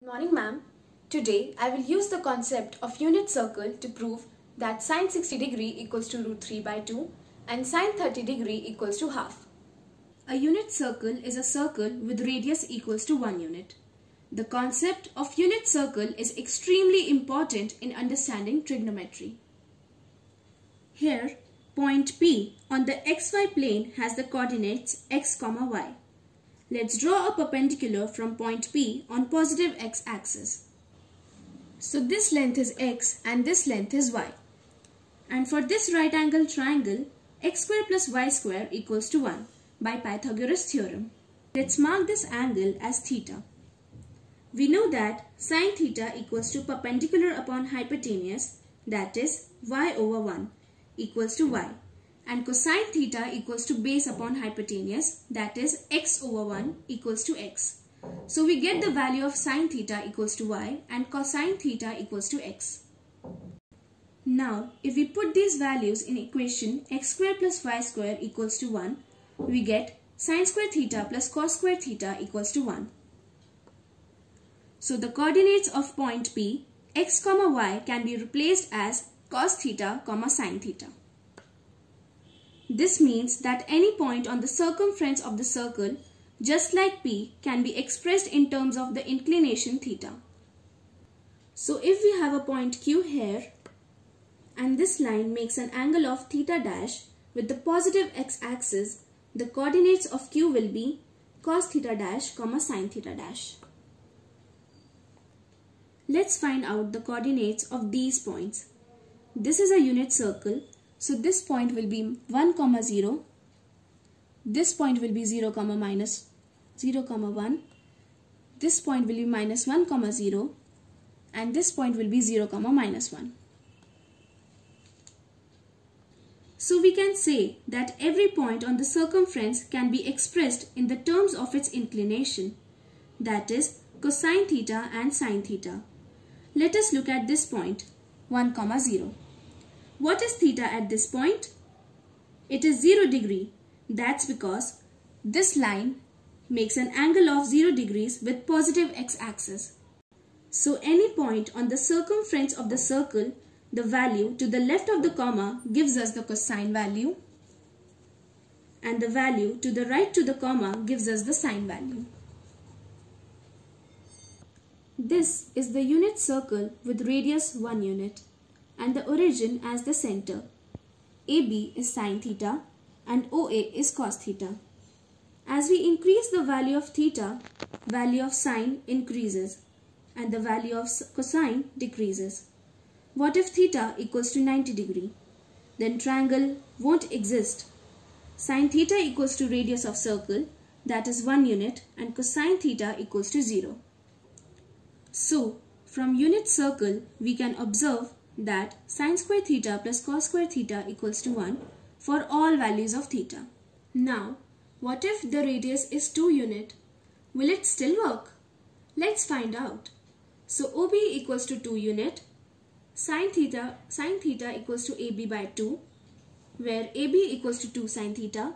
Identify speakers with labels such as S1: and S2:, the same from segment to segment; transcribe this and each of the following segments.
S1: Good morning, ma'am. Today I will use the concept of unit circle to prove that sine 60 degree equals to root 3 by 2 and sine 30 degree equals to half. A unit circle is a circle with radius equals to 1 unit. The concept of unit circle is extremely important in understanding trigonometry. Here, point P on the xy plane has the coordinates x, y. Let's draw a perpendicular from point P on positive x-axis. So this length is x and this length is y. And for this right angle triangle, x square plus y square equals to 1 by Pythagoras theorem. Let's mark this angle as theta. We know that sine theta equals to perpendicular upon hypotenuse, that is y over 1 equals to y. And cosine theta equals to base upon hypotenuse, that is x over 1 equals to x. So we get the value of sine theta equals to y and cosine theta equals to x. Now if we put these values in equation x square plus y square equals to 1, we get sine square theta plus cos square theta equals to 1. So the coordinates of point P, x, y can be replaced as cos theta, sine theta. This means that any point on the circumference of the circle, just like P, can be expressed in terms of the inclination theta. So if we have a point Q here, and this line makes an angle of theta dash with the positive x-axis, the coordinates of Q will be cos theta dash, sine theta dash. Let's find out the coordinates of these points. This is a unit circle. So this point will be 1, 0. This point will be 0, minus 0, 1. This point will be minus 1, 0. And this point will be 0, minus 1. So we can say that every point on the circumference can be expressed in the terms of its inclination. That is cosine theta and sine theta. Let us look at this point 1, 0. What is theta at this point? It is 0 degree. That's because this line makes an angle of 0 degrees with positive x-axis. So any point on the circumference of the circle, the value to the left of the comma gives us the cosine value, and the value to the right to the comma gives us the sine value. This is the unit circle with radius 1 unit and the origin as the center. AB is sine theta and OA is cos theta. As we increase the value of theta, value of sine increases and the value of cosine decreases. What if theta equals to 90 degree? Then triangle won't exist. Sine theta equals to radius of circle, that is 1 unit, and cosine theta equals to 0. So from unit circle we can observe that sine square theta plus cos square theta equals to 1 for all values of theta. Now, what if the radius is 2 unit? Will it still work? Let's find out. So OB equals to 2 unit, sine theta equals to AB by 2, where AB equals to 2 sine theta.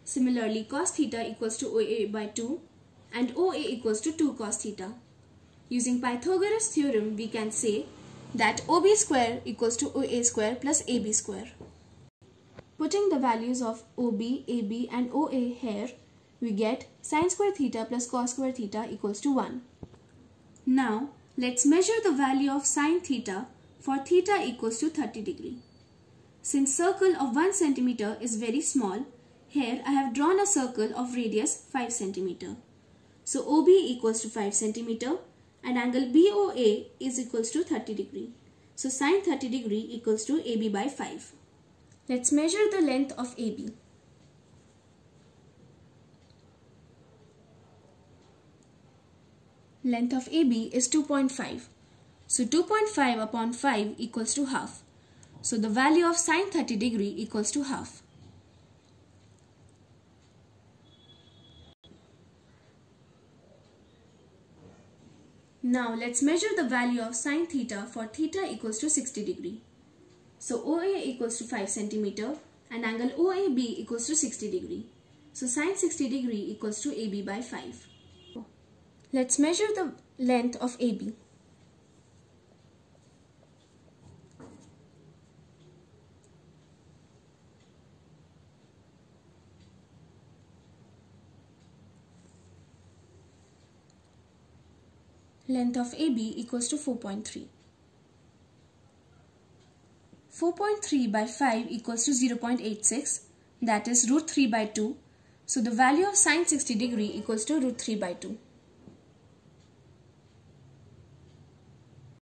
S1: Similarly, cos theta equals to OA by 2 and OA equals to 2 cos theta. Using Pythagoras theorem, we can say that OB square equals to OA square plus AB square. Putting the values of OB, AB and OA here, we get sine square theta plus cos square theta equals to 1. Now, let's measure the value of sine theta for theta equals to 30 degree. Since circle of 1 centimeter is very small, here I have drawn a circle of radius 5 centimeter. So OB equals to 5 centimeter. And angle BOA is equals to 30 degree. So sine 30 degree equals to AB by 5. Let's measure the length of AB. Length of AB is 2.5. So 2.5 upon 5 equals to half. So the value of sine 30 degree equals to half. Now let's measure the value of sine theta for theta equals to 60 degree. So OA equals to 5 centimeter and angle OAB equals to 60 degree. So sine 60 degree equals to AB by 5. Let's measure the length of AB. Length of AB equals to 4.3. 4.3 by 5 equals to 0.86, that is root 3 by 2. So the value of sine 60 degree equals to root 3 by 2.